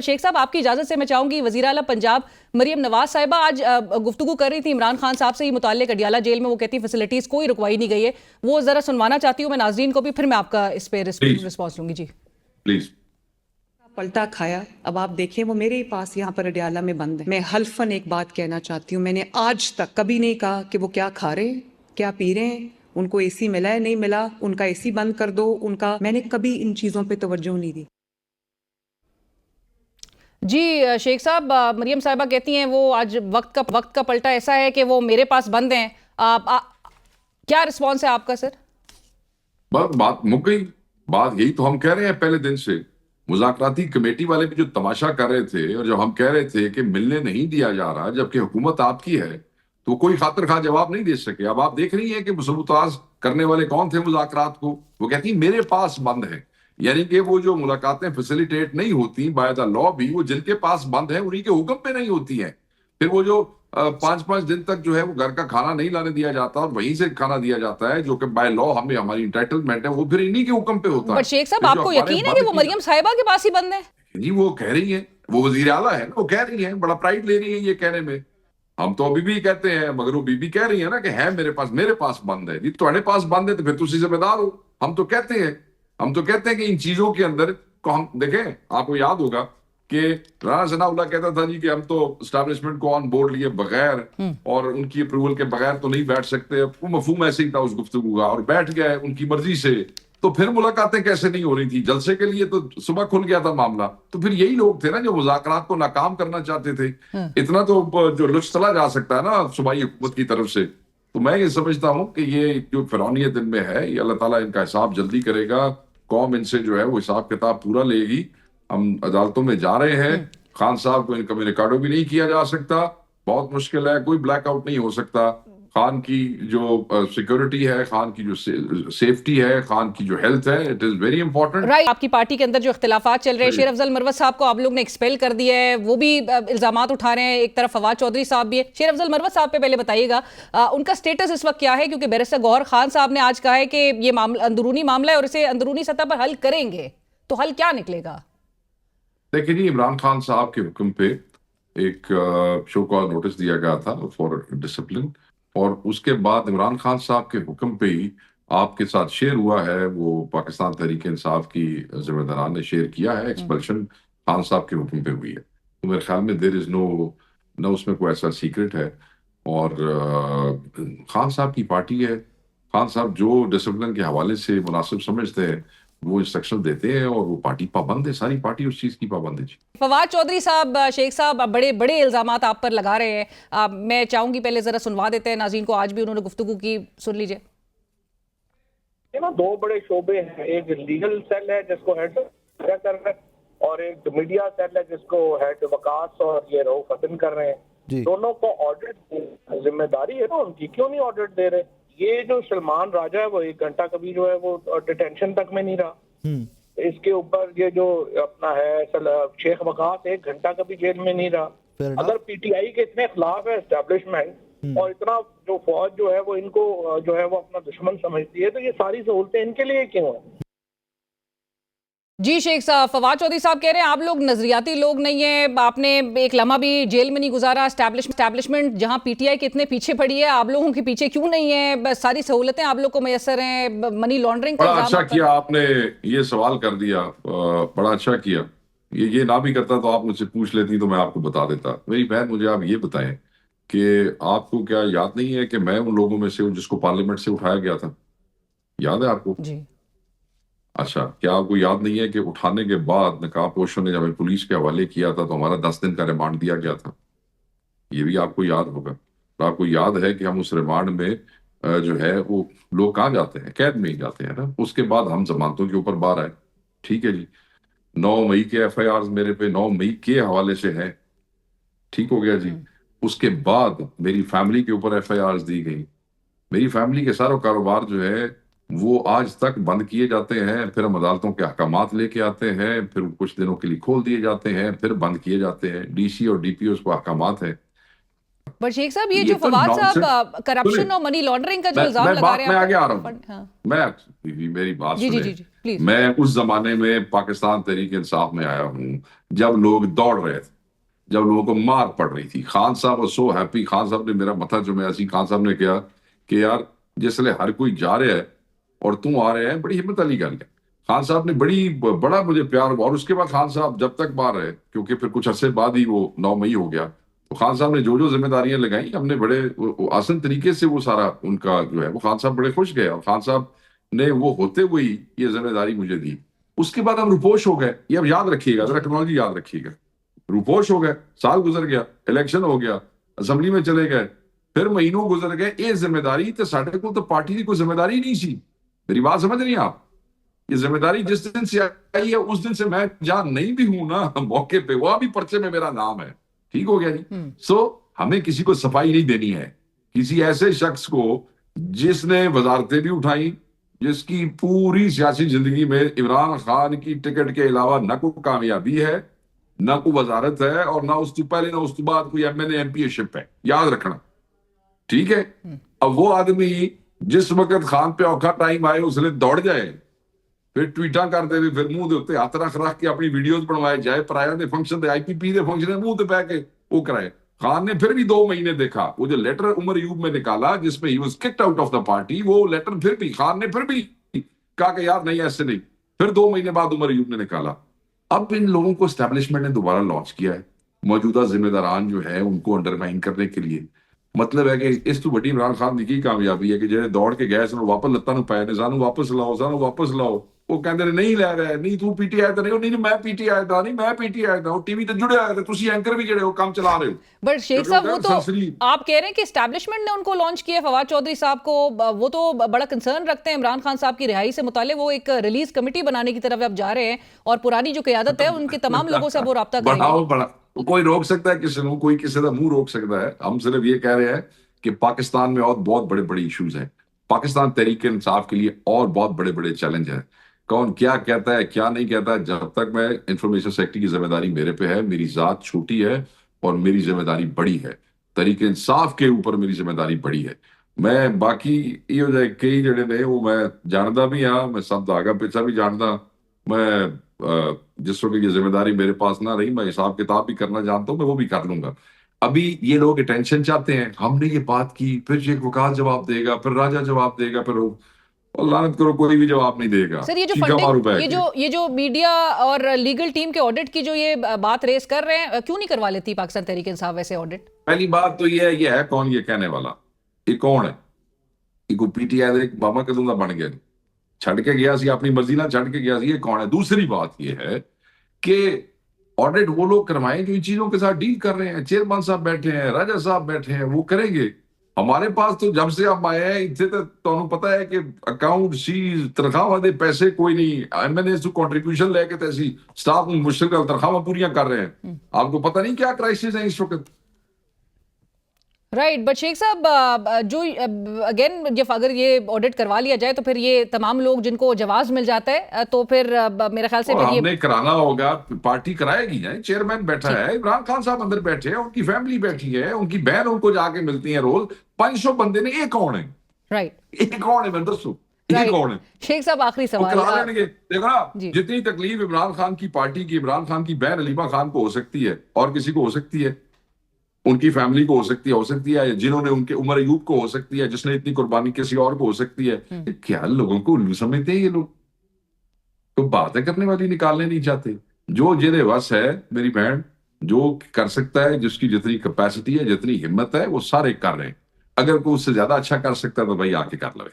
शेख साहब, आपकी इजाजत से मैं चाहूंगी, वजीर आला पंजाब मरियम नवाज साहिबा आज गुफ्तगू कर रही थी इमरान खान साहब से ही मुताल्लिक अडियाला जेल में। वो कहती फैसिलिटीज कोई रुकवाई नहीं गई है। वो जरा सुनवाना चाहती हूँ मैं नाजरीन को भी, फिर मैं आपका इस पे रिस्पॉन्स लूंगी। जी प्लीज। पलटा खाया। अब आप देखें वो मेरे ही पास यहाँ पर अडियाला में बंद है। मैं हल्फन एक बात कहना चाहती हूँ, मैंने आज तक कभी नहीं कहा कि वो क्या खा रहे हैं, क्या पी रहे हैं, उनको एसी मिला है नहीं मिला, उनका एसी बंद कर दो, उनका, मैंने कभी इन चीजों पे तवज्जो नहीं दी। जी शेख साहब, मरियम साहिबा कहती हैं वो आज वक्त का पलटा ऐसा है कि वो मेरे पास बंद हैं। क्या रिस्पॉन्स है आपका सर? बस बात मुक गई। बात यही तो हम कह रहे हैं पहले दिन से। मुज़ाकराती कमेटी वाले भी जो तमाशा कर रहे थे और जब हम कह रहे थे कि मिलने नहीं दिया जा रहा जबकि हुकूमत आपकी है, तो कोई खातिर खा जवाब नहीं दे सके। अब आप देख रही हैं कि सबूताज करने वाले कौन थे मुज़ाकरात को। वो कहती मेरे पास बंद है, यानी कि वो जो मुलाकातें फैसिलिटेट नहीं होती बाय द लॉ भी, वो जिनके पास बंद है उन्हीं के हुक्म पे नहीं होती हैं। फिर वो जो 5-5 दिन तक जो है वो घर का खाना नहीं लाने दिया जाता और वहीं से खाना दिया जाता है जो कि बाय लॉ हमें हमारी इंटाइटलमेंट है, वो फिर इन्हीं के हुक्म पे होता है। पर शेख साहब, आपको यकीन है कि वो मरियम साहिबा के पास ही बंद है? जी वो कह रही है, वो वजीर आला है ना, वो कह रही है, बड़ा प्राइड ले रही है ये कहने में। हम तो अभी भी कहते हैं, मगर वो बीबी कह रही है ना कि है मेरे पास बंद है। जी तुम्हारे पास बंद है तो फिर तुम जिम्मेदार हो। हम तो कहते हैं कि इन चीजों के अंदर को हम देखें। आपको याद होगा कि राणा सनाउल्लाह कहता था जी कि हम तो एस्टैब्लिशमेंट को ऑन बोर्ड लिए बगैर और उनकी अप्रूवल के बगैर तो नहीं बैठ सकते। वो मफहूम ऐसे ही था उस गुफ्तगू का, और बैठ गए उनकी मर्जी से। तो फिर मुलाकातें कैसे नहीं हो रही थी? जलसे के लिए तो सुबह खुल गया था मामला। तो फिर यही लोग थे ना जो मुज़ाकरात को नाकाम करना चाहते थे। इतना तो जो लुत्फ चला जा सकता है ना सूबाई हुकूमत की तरफ से। तो मैं ये समझता हूँ कि ये जो फिरौनियत इनमें है, ये अल्लाह ताला इनका हिसाब जल्दी करेगा। कौम इनसे जो है वो हिसाब किताब पूरा लेगी। हम अदालतों में जा रहे हैं। खान साहब को इनकमिनिकाडो भी नहीं किया जा सकता, बहुत मुश्किल है। कोई ब्लैकआउट नहीं हो सकता। खान की जो सिक्योरिटी है, खान की जो सेफ्टी है, खान की जो हेल्थ है, it is very important. Right. आपकी पार्टी के अंदर जो इख्तिलाफात चल रहे हैं, शेर अफजल मरवत साहब को आप लोग ने एक्सपेल कर दिया है, वो भी इल्जामात उठा रहे हैं। एक तरफ फवाद चौधरी साहब भी है। शेर अफजल मरवत साहब पे पहले बताइएगा उनका स्टेटस इस वक्त क्या है, क्योंकि बैरिस्टर गौहर खान साहब ने आज कहा है कि ये मामला अंदरूनी मामला है और इसे अंदरूनी सतह पर हल करेंगे। तो हल क्या निकलेगा? देखिए जी, इमरान खान साहब के हुक्म पे एक शो कॉज नोटिस दिया गया था फॉर डिसिप्लिन, और उसके बाद इमरान खान साहब के हुक्म पे ही आपके साथ शेयर हुआ है। वो पाकिस्तान तहरीक इंसाफ की जिम्मेदारान ने शेयर किया है। एक्सपल्शन खान साहब के हुक्म पे हुई है। तो मेरे ख्याल में देर इज नो न उसमें कोई ऐसा सीक्रेट है। और खान साहब की पार्टी है। खान साहब जो डिसिप्लिन के हवाले से मुनासिब समझते हैं वो इंस्ट्रक्शन देते हैं, और वो पार्टी पाबंद है। सारी पार्टी उस चीज की पाबंद है। फवाद चौधरी साहब, शेख साहब बड़े बड़े इल्जामात आप पर लगा रहे हैं। मैं चाहूंगी पहले जरा सुनवा देते हैं नाज़रीन को। आज भी उन्होंने गुफ्तगू की, सुन लीजिए। ये ना दो बड़े शोबे हैं, एक लीगल सेल है जिसको हेड कर रहे हैं, और एक मीडिया सेल है जिसको हेड वकास और ये रऊफ हसन कर रहे हैं। दोनों को ऑडिट जिम्मेदारी है ना उनकी, क्यों नहीं ऑडिट दे रहे? ये जो सलमान राजा है वो 1 घंटा कभी जो है वो डिटेंशन तक में नहीं रहा। इसके ऊपर ये जो अपना है शेख वकास 1 घंटा कभी जेल में नहीं रहा। अगर पीटीआई के इतने खिलाफ है एस्टेब्लिशमेंट और इतना जो फौज जो है वो इनको जो है वो अपना दुश्मन समझती है, तो ये सारी सहूलतें इनके लिए क्यों है? जी शेख साहब, फवाद चौधरी साहब कह रहे हैं आप लोग नजरियाती लोग नहीं है। आपने एक लम्हा भी जेल में नहीं गुजारा। एस्टैब्लिशमेंट जहां पीटीआई के इतने पीछे पड़ी है, आप लोगों के पीछे क्यों नहीं है? बस सारी सहूलतें आप लोग को मैसर हैं। मनी लॉन्ड्रिंग का बड़ा अच्छा किया आपने ये सवाल कर दिया, बड़ा अच्छा किया। ये ना भी करता तो आप मुझसे पूछ लेती तो मैं आपको बता देता। मेरी बहन, मुझे आप ये बताएं कि आपको क्या याद नहीं है कि मैं उन लोगों में से हूं जिसको पार्लियामेंट से उठाया गया था? याद है आपको? जी। अच्छा, क्या आपको याद नहीं है कि उठाने के बाद नकाबपोशों ने हमें पुलिस के हवाले किया था तो हमारा 10 दिन का रिमांड दिया गया था? ये भी आपको याद होगा। तो आपको याद है कि हम उस रिमांड में जो है वो लोग कहाँ जाते हैं? कैद में ही जाते हैं ना। उसके बाद हम जमानतों के ऊपर बाहर आए। ठीक है जी। 9 मई के एफआईआर मेरे पे 9 मई के हवाले से है। ठीक हो गया जी। उसके बाद मेरी फैमिली के ऊपर एफआईआर दी गई। मेरी फैमिली के सारा कारोबार जो है वो आज तक बंद किए जाते हैं। फिर हम अदालतों के अहकामात लेके आते हैं, फिर कुछ दिनों के लिए खोल दिए जाते हैं, फिर बंद किए जाते हैं। डीसी और डीपीओ को अहकामात है। पर शेख साहब ये ये जो तो फवाद साहब nonsense- करप्शन सुनिए, और मनी लॉन्ड्रिंग का जो मैं इल्जाम मैं लगा बात रहे में हैं आगे आ रहा हाँ हूँ। मैं मेरी बात जी जी सुने। जी जी प्लीज। मैं उस जमाने में पाकिस्तान तहरीक इंसाफ में आया हूँ जब लोग दौड़ रहे थे, जब लोगों को मार पड़ रही थी। खान साहब सो हैप्पी, खान साहब ने मेरा मथा चुमाया सी। खान साहब ने कहा कि यार जिसले हर कोई जा रहा है और तू आ रहे हैं, बड़ी हिम्मत वाली गल है। खान साहब ने बड़ा मुझे प्यार हुआ। और उसके बाद खान साहब जब तक बाहर रहे, क्योंकि फिर कुछ अरसे बाद ही वो 9 मई हो गया, तो खान साहब ने जो जो जिम्मेदारियां लगाई हमने बड़े आसान तरीके से वो सारा उनका जो है वो खान साहब बड़े खुश गए। और खान साहब ने वो होते हुए ही ये जिम्मेदारी मुझे दी। उसके बाद हम रुपोश हो गए। ये अब याद रखिएगा, जरा टेक्नोलॉजी याद रखिएगा। रुपोश हो गए, साल गुजर गया, इलेक्शन हो गया, असेंबली में चले गए, फिर महीनों गुजर गए। ये जिम्मेदारी तो साढ़े को तो पार्टी की कोई जिम्मेदारी नहीं सी। मेरी बात समझ रही हैं आप? ये जिम्मेदारी जिस दिन से आई है उस दिन से मैं जहां नहीं भी हूं ना मौके पे, वहां भी पर्चे में मेरा नाम है। ठीक हो गया जी। सो हमें किसी को सफाई नहीं देनी है। किसी ऐसे शख्स को जिसने वजारतें भी उठाई, जिसकी पूरी सियासी जिंदगी में इमरान खान की टिकट के अलावा न कोई कामयाबी है, ना कोई वजारत है, और ना उससे पहले ना उसके बाद कोई एमएनए एमपीशिप है, याद रखना। ठीक है। अब वो आदमी जिस वक्त खान पे औखा टाइम आए उसने दौड़ जाए, फिर ट्वीटा करते हुए, फिर मुंह के उत्ते हथ रख के अपनी वीडियोज बनवाए जाए, पराया के फंक्शन आईपीपी के फंक्शन मुंह ते बह के वो कराए। खान ने फिर भी 2 महीने देखा। वो जो लेटर उमर अयूब में निकाला जिसमें he was kicked out of the party, वो लेटर फिर भी खान ने फिर भी कहा कि यार नहीं ऐसे नहीं। फिर 2 महीने बाद उमर अयूब ने निकाला। अब इन लोगों को एस्टेब्लिशमेंट ने दोबारा लॉन्च किया है, मौजूदा जिम्मेदारान जो है उनको अंडरमाइन करने के लिए। मतलब है कि इस तो बड़ी इमरान खान की की कामयाबी है कि जेडे दौड़ के गए सन वापस लत्तां नूं पए ने, सानू वापस लाओ, सानू वापस लाओ। वो कहते ने नहीं लै रहा, नहीं तू पीटीआई तो नहीं, मैं पीटीआई दा नहीं, मैं पीटीआई दा। टीवी ते जुड़े आए, तुसी एंकर भी जेडे हो काम चला रहे हो। बट शेख साहब वो तो सनसनी- आप कह रहे हैं कि एस्टैब्लिशमेंट ने उनको लॉन्च किया फवाद चौधरी साहब को, वो तो बड़ा कंसर्न रखते हैं इमरान खान साहब की रिहाई से मुताल्लिक। वो एक रिलीज कमेटी बनाने की तरफ आप जा रहे हैं और पुरानी जो क़यादत है उनके तमाम लोगों से वो रब्ता करेंगे। बढ़ाओ बड़ा कोई रोक सकता है किसी को? कोई किसी का मुंह रोक सकता है? हम सिर्फ ये कह रहे हैं कि पाकिस्तान में और बहुत बड़े बड़े इश्यूज हैं। पाकिस्तान तहरीक इंसाफ के लिए और बहुत बड़े बड़े चैलेंज हैं। कौन क्या कहता है क्या नहीं कहता है, जब तक मैं इंफॉर्मेशन सेक्रेटरी की जिम्मेदारी मेरे पे है, मेरी जात छोटी है और मेरी जिम्मेदारी बड़ी है। तहरीक इंसाफ के ऊपर मेरी जिम्मेदारी बड़ी है। मैं बाकी ये हो जाए कई जड़े ने वो मैं जानता भी हाँ, मैं सब धागा पिछा भी जानता। मैं जिस वक्त ये जिम्मेदारी मेरे पास ना रही, मैं हिसाब किताब भी करना जानता हूँ, मैं वो भी कर लूंगा। अभी ये लोग अटेंशन चाहते हैं। हमने ये बात की, फिर शेख वकास जवाब देगा, फिर राजा जवाब देगा, फिर और लानत करो कोई भी जवाब नहीं देगा। सर ये जो चीखा मारू फंडिंग, बैठ के। ये जो मीडिया और लीगल टीम के ऑडिट की जो ये बात रेस कर रहे हैं, क्यों नहीं करवा लेती पाकिस्तान तहरीक इंसाफ वैसे ऑडिट? पहली बात तो ये है कौन ये कहने वाला? ये कौन है? एक पीटीआई का एक बाबा कदों का बन गया, छड़ के गया सी, अपनी मर्जी ना छड़ के गया सी। ये कौन है? दूसरी बात ये है कि ऑडिट वो लोग करवाएं जो इन चीजों के साथ डील कर रहे हैं। चेयरमैन साहब बैठे हैं, राजा साहब बैठे हैं, वो करेंगे। हमारे पास तो जब से हम आए हैं इतने तो पता है कि अकाउंट सीज तनख्वाह दे पैसे कोई नहीं। एमएनए से कंट्रीब्यूशन लेके तैसी स्टाफ मुश्किल तनख्वाह पूरी कर रहे हैं। आपको पता नहीं क्या क्राइसिस है इस वक्त? राइट। बट शेख साहब जो अगेन जब अगर ये ऑडिट करवा लिया जाए तो फिर ये तमाम लोग जिनको जवाब मिल जाता है तो फिर मेरे ख्याल से और फिर हमने कराना होगा, पार्टी कराएगी ना। चेयरमैन बैठा है, इमरान खान साहब अंदर बैठे हैं, उनकी फैमिली बैठी है, उनकी बहन उनको जाके मिलती है रोज। 500 बंदे ने, ये कौन है? राइट, ये कौन है? मैं दसो ये कौन है? शेख साहब आखिरी वो करा सवाल। लेंगे। देखो ना, जी। जितनी तकलीफ इमरान खान की पार्टी की, इमरान खान की बहन अलीमा खान को हो सकती है और किसी को हो सकती है, उनकी फैमिली को हो सकती है, जिन्होंने उनके उमर अयूब को हो सकती है, जिसने इतनी कुर्बानी किसी और को हो सकती है। क्या लोगों को उल्लू समझते हैं ये लोग? तो बातें करने वाली निकालने नहीं चाहते। जो जिन्हें वस है मेरी बहन, जो कर सकता है, जिसकी जितनी कैपेसिटी है, जितनी हिम्मत है, वो सारे कर रहे हैं। अगर कोई उससे ज्यादा अच्छा कर सकता है तो भाई आके कर ले।